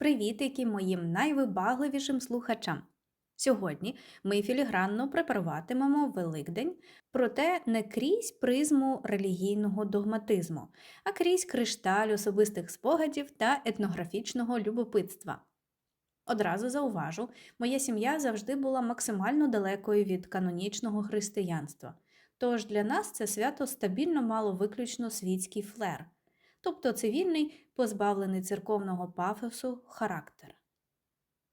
Привітики моїм найвибагливішим слухачам! Сьогодні ми філігранно препаруватимемо Великдень, проте не крізь призму релігійного догматизму, а крізь кришталь особистих спогадів та етнографічного любопитства. Одразу зауважу, моя сім'я завжди була максимально далекою від канонічного християнства, тож для нас це свято стабільно мало виключно світський флер, тобто цивільний, позбавлений церковного пафосу характер.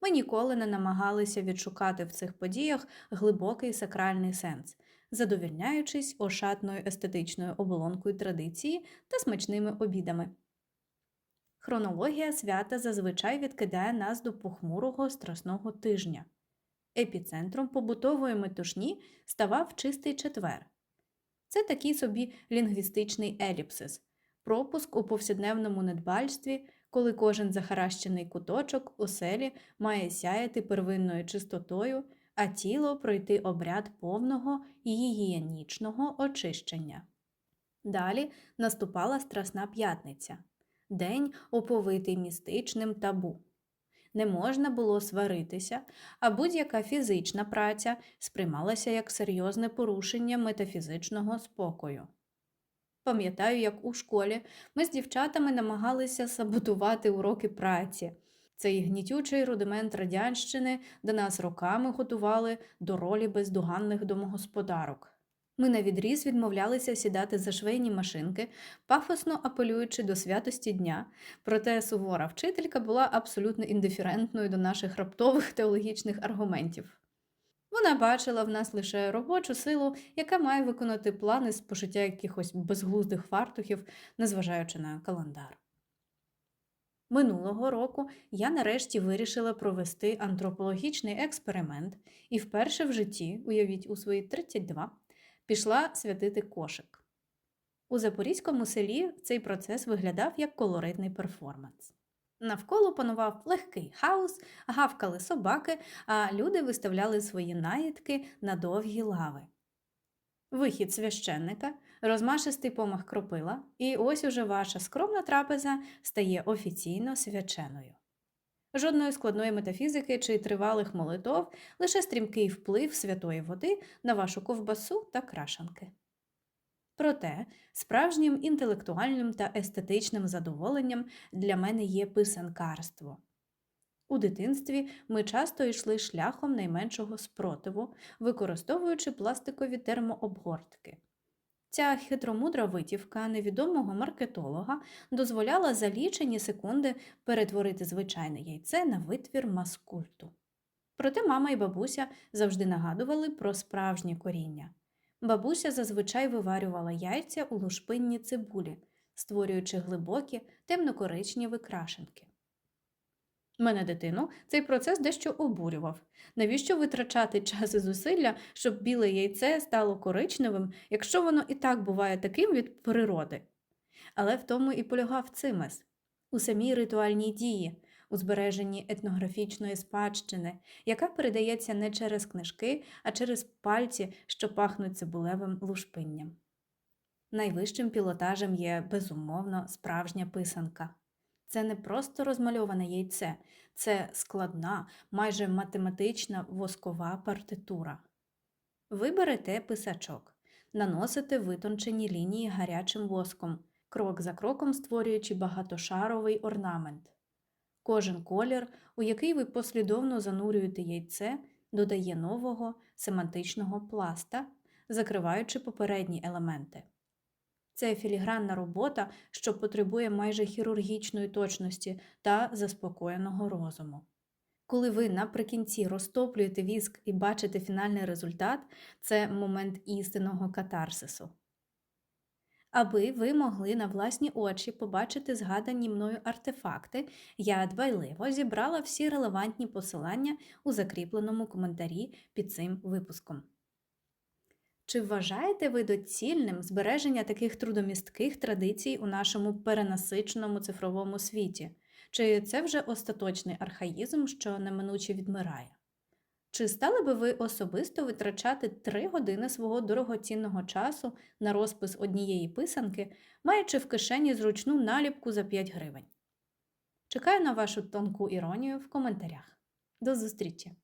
Ми ніколи не намагалися відшукати в цих подіях глибокий сакральний сенс, задовільняючись ошатною естетичною оболонкою традиції та смачними обідами. Хронологія свята зазвичай відкидає нас до похмурого страсного тижня. Епіцентром побутової метушні ставав Чистий четвер. Це такий собі лінгвістичний еліпсис, пропуск у повсякденному недбальстві, коли кожен захаращений куточок оселі має сяяти первинною чистотою, а тіло пройти обряд повного і гігієнічного очищення. Далі наступала Страсна п'ятниця – день, оповитий містичним табу. Не можна було сваритися, а будь-яка фізична праця сприймалася як серйозне порушення метафізичного спокою. Пам'ятаю, як у школі ми з дівчатами намагалися саботувати уроки праці. Цей гнітючий рудимент радянщини, де нас роками готували до ролі бездоганних домогосподарок. Ми навідріз відмовлялися сідати за швейні машинки, пафосно апелюючи до святості дня, проте сувора вчителька була абсолютно індиферентною до наших раптових теологічних аргументів. Вона бачила в нас лише робочу силу, яка має виконати плани з пошиття якихось безглуздих фартухів, незважаючи на календар. Минулого року я нарешті вирішила провести антропологічний експеримент і вперше в житті, уявіть у свої 32, пішла святити кошик. У запорізькому селі цей процес виглядав як колоритний перформанс. Навколо панував легкий хаос, гавкали собаки, а люди виставляли свої наїдки на довгі лави. Вихід священника, розмашистий помах кропила, і ось уже ваша скромна трапеза стає офіційно свяченою. Жодної складної метафізики чи тривалих молитов, лише стрімкий вплив святої води на вашу ковбасу та крашанки. Проте, справжнім інтелектуальним та естетичним задоволенням для мене є писанкарство. У дитинстві ми часто йшли шляхом найменшого спротиву, використовуючи пластикові термообгортки. Ця хитромудра витівка невідомого маркетолога дозволяла за лічені секунди перетворити звичайне яйце на витвір маскульту. Проте мама і бабуся завжди нагадували про справжнє коріння. Бабуся зазвичай виварювала яйця у лушпинні цибулі, створюючи глибокі, темно-коричневі крашенки. Мене, дитину, цей процес дещо обурював. Навіщо витрачати час і зусилля, щоб біле яйце стало коричневим, якщо воно і так буває таким від природи? Але в тому і полягав цимес. У самій ритуальній дії, у збереженні етнографічної спадщини, яка передається не через книжки, а через пальці, що пахнуть цибулевим лушпинням. Найвищим пілотажем є, безумовно, справжня писанка. Це не просто розмальоване яйце, це складна, майже математична воскова партитура. Ви берете писачок, наносите витончені лінії гарячим воском, крок за кроком створюючи багатошаровий орнамент. Кожен колір, у який ви послідовно занурюєте яйце, додає нового семантичного пласта, закриваючи попередні елементи. Це філігранна робота, що потребує майже хірургічної точності та заспокоєного розуму. Коли ви наприкінці розтоплюєте віск і бачите фінальний результат, це момент істинного катарсису. Аби ви могли на власні очі побачити згадані мною артефакти, я дбайливо зібрала всі релевантні посилання у закріпленому коментарі під цим випуском. Чи вважаєте ви доцільним збереження таких трудомістких традицій у нашому перенасиченому цифровому світі? Чи це вже остаточний архаїзм, що неминуче відмирає? Чи стали би ви особисто витрачати 3 години свого дорогоцінного часу на розпис однієї писанки, маючи в кишені зручну наліпку за 5 гривень? Чекаю на вашу тонку іронію в коментарях. До зустрічі!